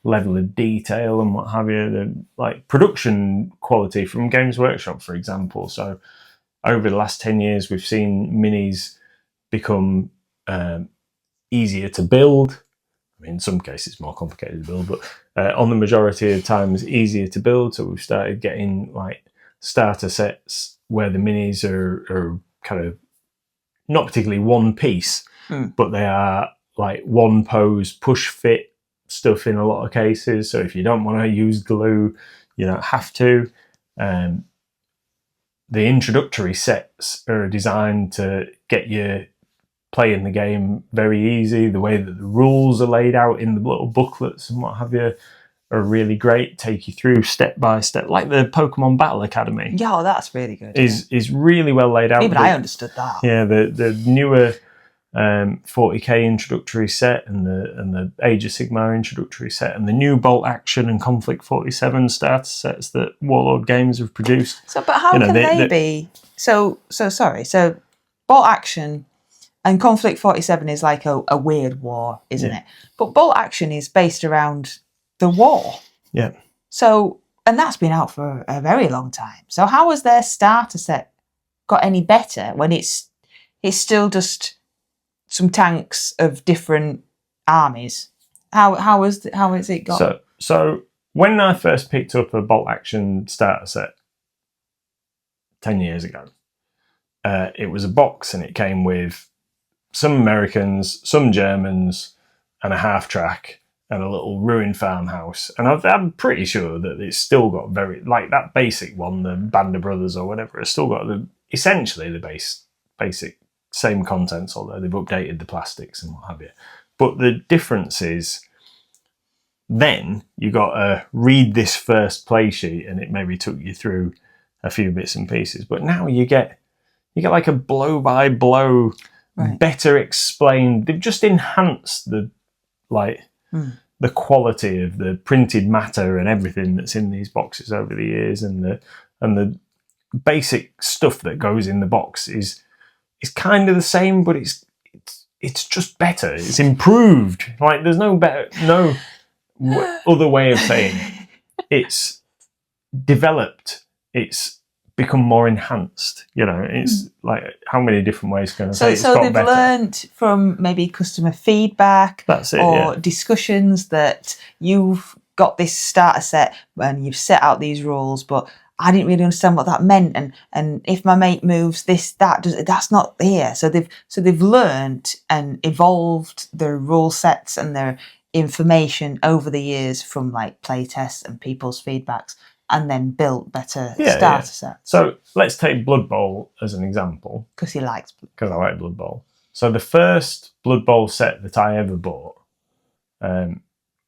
level of detail and what have you, the like production quality from Games Workshop, for example. So over the last 10 years, we've seen minis become easier to build. I mean, in some cases more complicated to build, but on the majority of times easier to build. So we've started getting like starter sets where the minis are kind of not particularly one piece, but they are like one pose, push fit stuff in a lot of cases. So if you don't want to use glue, you don't have to. The introductory sets are designed to get you playing the game very easy. The way that the rules are laid out in the little booklets and what have you are really great. Take you through step by step, like the Pokemon Battle Academy. Yeah, that's really good. Is really well laid out. Even I understood that. Yeah, the newer 40k introductory set and the Age of Sigmar introductory set and the new Bolt Action and Conflict 47 starter sets that Warlord Games have produced. So, but how can they be? So sorry. So Bolt Action and Conflict 47 is like a weird war, isn't it? But Bolt Action is based around the war. Yeah. So, and that's been out for a very long time. So how has their starter set got any better when it's still just some tanks of different armies? How has it got? So when I first picked up a Bolt Action starter set 10 years ago, it was a box and it came with some Americans, some Germans, and a half track, and a little ruined farmhouse. And I'm pretty sure that it's still got very, like that basic one, the Band of Brothers or whatever, it's still got essentially the basic same contents, although they've updated the plastics and what have you. But the difference is then you got to read this first play sheet and it maybe took you through a few bits and pieces. But now you get like a blow by blow, better explained. They've just enhanced the quality of the printed matter and everything that's in these boxes over the years, and the basic stuff that goes in the box is kind of the same, but it's just better. It's improved. Like there's no other way of saying it. It's developed. It's become more enhanced. It's like how many different ways can I say it's got they've better? learnt from maybe customer feedback. That's it, or discussions that you've got this starter set and you've set out these rules, but I didn't really understand what that meant, and if my mate moves this, that's not here. So they've learnt and evolved their rule sets and their information over the years from like play tests and people's feedbacks, and then built better starter sets. So let's take Blood Bowl as an example. Because he likes Because I like Blood Bowl. So the first Blood Bowl set that I ever bought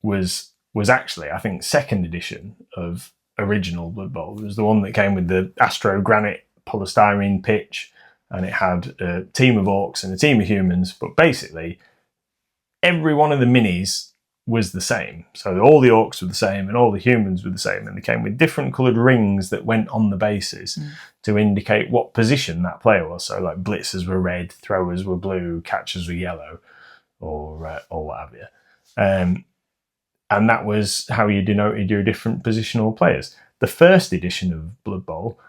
was actually, I think, second edition of original Blood Bowl. It was the one that came with the Astro Granite polystyrene pitch, and it had a team of orcs and a team of humans, but basically every one of the minis was the same. So all the orcs were the same and all the humans were the same, and they came with different coloured rings that went on the bases to indicate what position that player was. So like blitzers were red, throwers were blue, catchers were yellow, or what have you. And that was how you denoted your different positional players. The first edition of Blood Bowl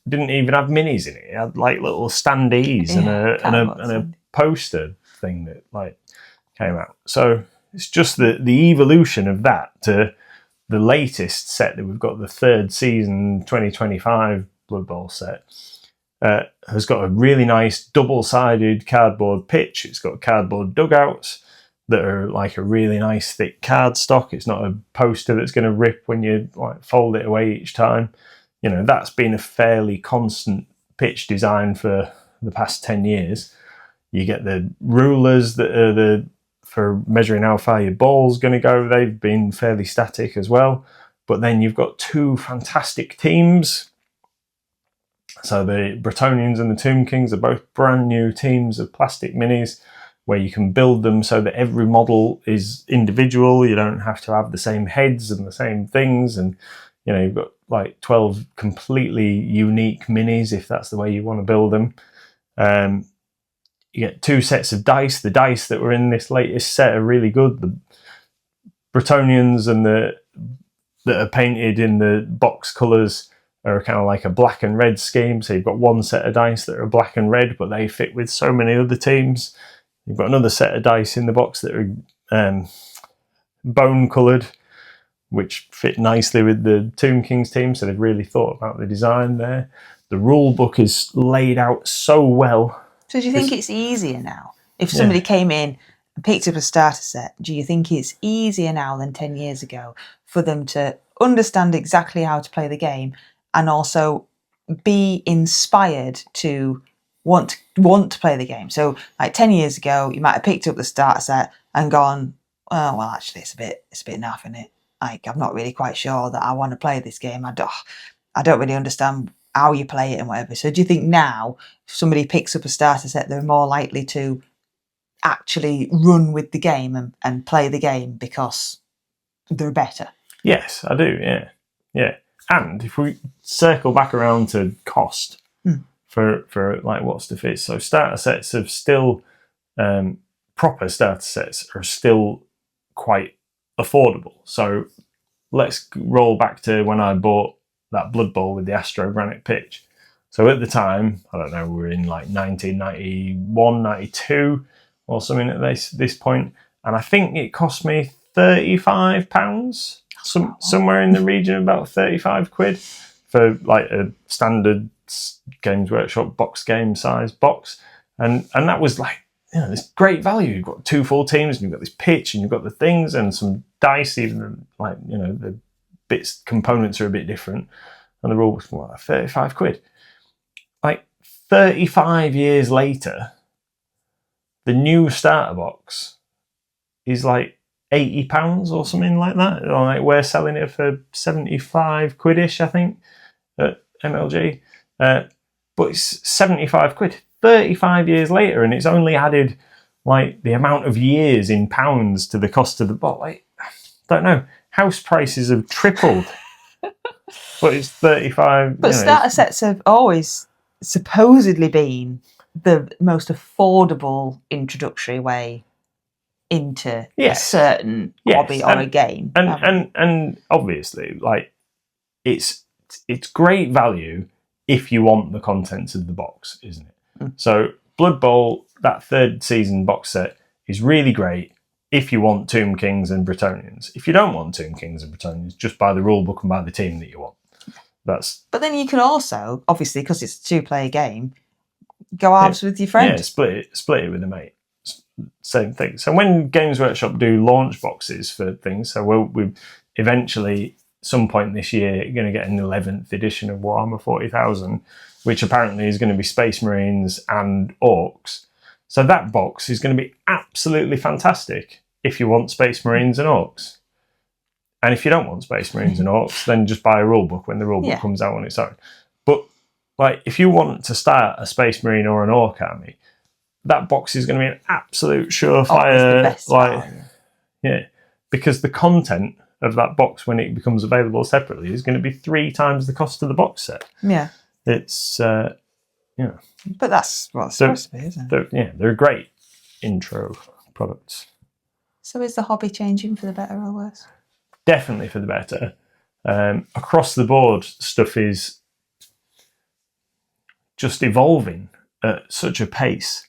didn't even have minis in it. It had like little standees and a poster thing that like came out. So it's just the evolution of that to the latest set that we've got, the third season 2025 Blood Bowl set, has got a really nice double-sided cardboard pitch. It's got cardboard dugouts that are like a really nice thick cardstock. It's not a poster that's going to rip when you like fold it away each time. That's been a fairly constant pitch design for the past 10 years. You get the rulers that are for measuring how far your ball's going to go. They've been fairly static as well. But then you've got two fantastic teams. So the Bretonians and the Tomb Kings are both brand new teams of plastic minis, where you can build them so that every model is individual. You don't have to have the same heads and the same things. And, you've got like 12 completely unique minis if that's the way you want to build them. You get two sets of dice. The dice that were in this latest set are really good. The Bretonians and that are painted in the box colours are kind of like a black and red scheme. So you've got one set of dice that are black and red, but they fit with so many other teams. You've got another set of dice in the box that are bone coloured, which fit nicely with the Tomb Kings team. So they've really thought about the design there. The rule book is laid out so well. So do you think it's easier now? If somebody came in and picked up a starter set, do you think it's easier now than 10 years ago for them to understand exactly how to play the game and also be inspired to want to play the game? So like 10 years ago, you might have picked up the starter set and gone, oh, well, actually, it's a bit naff, isn't it? Like, I'm not really quite sure that I want to play this game. I don't really understand how you play it and whatever. So do you think now, if somebody picks up a starter set, they're more likely to actually run with the game and play the game because they're better? Yes, I do, yeah. And if we circle back around to cost for like what's the fit, so starter sets have still, proper starter sets are still quite affordable. So let's roll back to when I bought that Blood Bowl with the Astro Granite pitch. So at the time, I don't know, we're in like 1991, 92 or something at this point. And I think it cost me £35, somewhere in the region of about 35 quid for like a standard Games Workshop box game size box. And that was like, this great value. You've got 2 full teams, and you've got this pitch, and you've got the things, and some dice. Even like the bits components are a bit different, and they're all like £35. Like 35 years later, the new starter box is like £80 or something like that. Like we're selling it for 75 quid-ish, I think, at MLG. But it's 75 quid. 35 years later, and it's only added like the amount of years in pounds to the cost of the box. Like, I don't know. House prices have tripled. But it's 35. But starter sets have always supposedly been the most affordable introductory way into a certain hobby or a game. And obviously, like, it's great value if you want the contents of the box, isn't it? So Blood Bowl, that 3rd season box set, is really great if you want Tomb Kings and Bretonnians. If you don't want Tomb Kings and Bretonnians, just buy the rule book and buy the team that you want. But then you can also, obviously, because it's a 2-player game, go halves with your friend. Yeah, split it with a mate. Same thing. So when Games Workshop do launch boxes for things, so we'll eventually, some point this year, going to get an 11th edition of Warhammer 40,000, which apparently is going to be Space Marines and Orcs. So that box is going to be absolutely fantastic if you want Space Marines and Orcs. And if you don't want Space Marines and Orcs, then just buy a rule book when the rule book comes out on its own. But like, if you want to start a Space Marine or an Orc army, that box is going to be an absolute surefire. Because the content of that box, when it becomes available separately, is going to be 3 times the cost of the box set. Yeah. It's, But that's what it's supposed to be, isn't it? They're great intro products. So is the hobby changing for the better or worse? Definitely for the better. Across the board, stuff is just evolving at such a pace.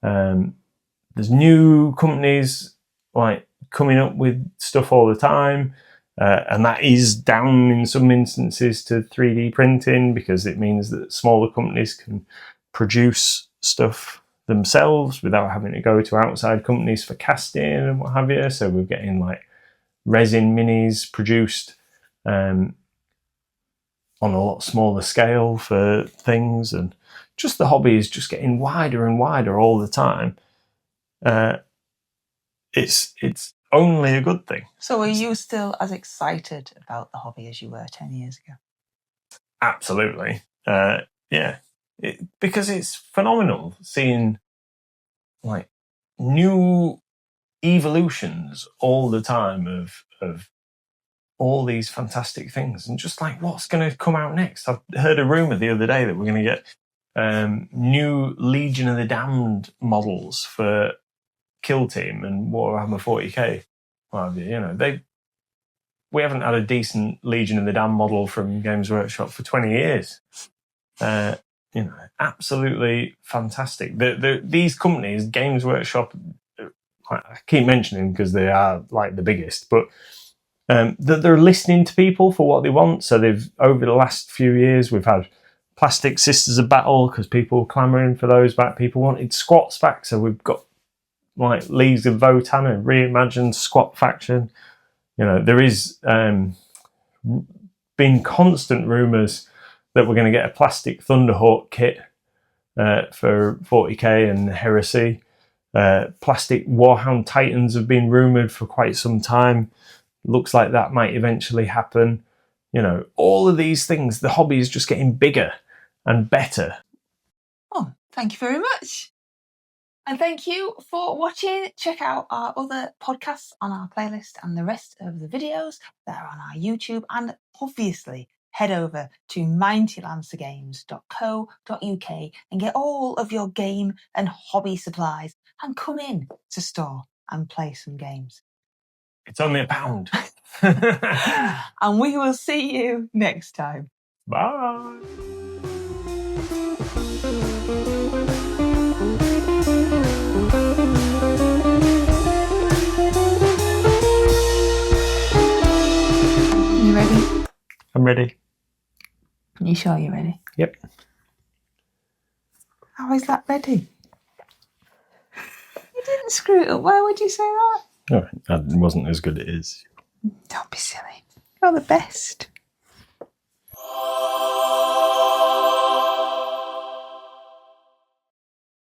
There's new companies like coming up with stuff all the time. And that is down in some instances to 3D printing, because it means that smaller companies can produce stuff themselves without having to go to outside companies for casting and what have you. So we're getting like resin minis produced on a lot smaller scale for things, and just the hobby is just getting wider and wider all the time. It's only a good thing. So are you still as excited about the hobby as you were 10 years ago? Absolutely. Because it's phenomenal seeing like new evolutions all the time of all these fantastic things, and just like what's going to come out next. I've heard a rumour the other day that we're going to get new Legion of the Damned models for Kill Team and Warhammer 40k. Well, we haven't had a decent Legion of the Damned model from Games Workshop for 20 years. Absolutely fantastic. These companies, Games Workshop, I keep mentioning because they are like the biggest, but they're listening to people for what they want. So they've, over the last few years, we've had Plastic Sisters of Battle because people were clamouring for those back. People wanted squats back, so we've got like Leagues of Votan and reimagined squat faction. There is been constant rumours that we're going to get a plastic Thunderhawk kit for 40k and Heresy. Plastic Warhound Titans have been rumoured for quite some time. Looks like that might eventually happen. All of these things, the hobby is just getting bigger and better. Oh, thank you very much. And thank you for watching. Check out our other podcasts on our playlist and the rest of the videos that are on our YouTube. And obviously, head over to mightylancergames.co.uk and get all of your game and hobby supplies and come in to store and play some games. It's only £1. And we will see you next time. Bye. You ready? I'm ready. You sure you're ready? Yep. How is that ready? didn't screw it up. Why would you say that? Oh, that wasn't as good as it is. Don't be silly. You're the best.